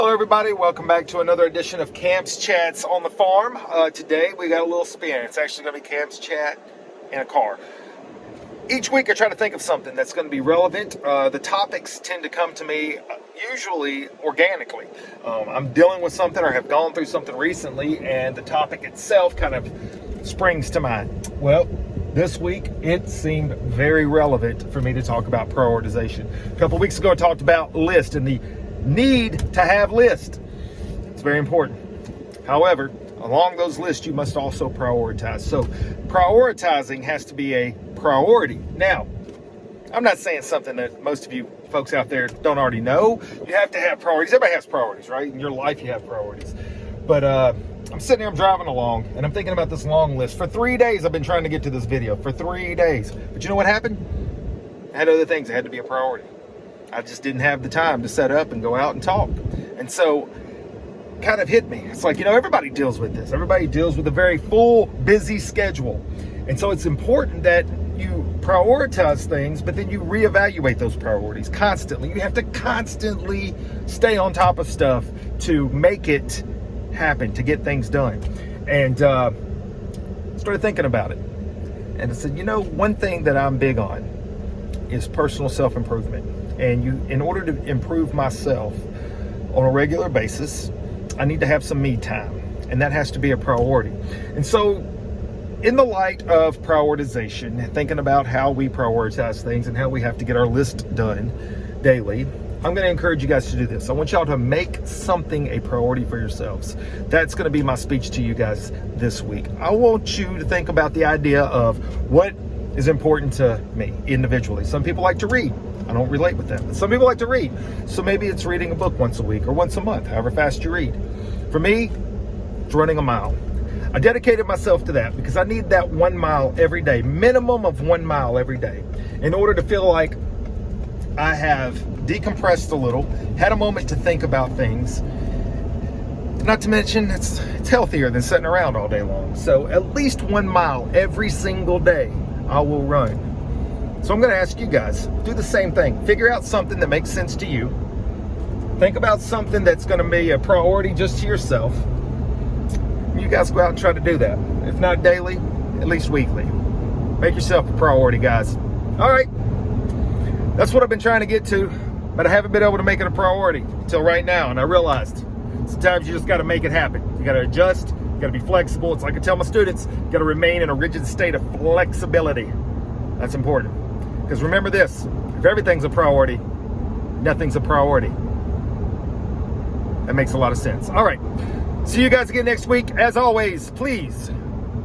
Hello everybody, welcome back to another edition of Cam's Chats on the Farm. Today we got a little spin. It's actually going to be Cam's Chat in a car. Each week I try to think of something that's going to be relevant. The topics tend to come to me usually organically. I'm dealing with something or have gone through something recently and the topic itself kind of springs to mind. Well, this week it seemed very relevant for me to talk about prioritization. A couple weeks ago I talked about list and the need to have lists. It's very important. However, along those lists, you must also prioritize. So prioritizing has to be a priority. Now, I'm not saying something that most of you folks out there don't already know. You have to have priorities. Everybody has priorities, right? In your life, you have priorities. But I'm sitting here, I'm driving along, and I'm thinking about this long list. For 3 days, I've been trying to get to this video. For 3 days. But you know what happened? I had other things that had to be a priority. I just didn't have the time to set up and go out and talk. And so kind of hit me. It's like, everybody deals with this. Everybody deals with a very full, busy schedule. And so it's important that you prioritize things, but then you reevaluate those priorities constantly. You have to constantly stay on top of stuff to make it happen, to get things done. And started thinking about it. And I said, one thing that I'm big on is personal self-improvement. And in order to improve myself on a regular basis, I need to have some me time, and that has to be a priority. And so in the light of prioritization, thinking about how we prioritize things and how we have to get our list done daily, I'm going to encourage you guys to do this. I want y'all to make something a priority for yourselves. That's going to be my speech to you guys this week. I want you to think about the idea of what is important to me individually. Some people like to read. I don't relate with that. But some people like to read. So maybe it's reading a book once a week or once a month, however fast you read. For me, it's running a mile. I dedicated myself to that because I need that 1 mile every day, minimum of 1 mile every day, in order to feel like I have decompressed a little, had a moment to think about things. Not to mention, it's healthier than sitting around all day long. So at least 1 mile every single day I will run. So I'm going to ask you guys, do the same thing. Figure out something that makes sense to you. Think about something that's going to be a priority just to yourself. You guys go out and try to do that. If not daily, at least weekly. Make yourself a priority, guys. All right. That's what I've been trying to get to, but I haven't been able to make it a priority until right now. And I realized sometimes you just got to make it happen. You got to adjust. You got to be flexible. It's like I tell my students, you got to remain in a rigid state of flexibility. That's important. Because remember this, if everything's a priority, nothing's a priority. That makes a lot of sense. All right. See you guys again next week. As always, please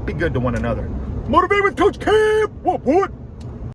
be good to one another. Motivate with Coach Cam. What?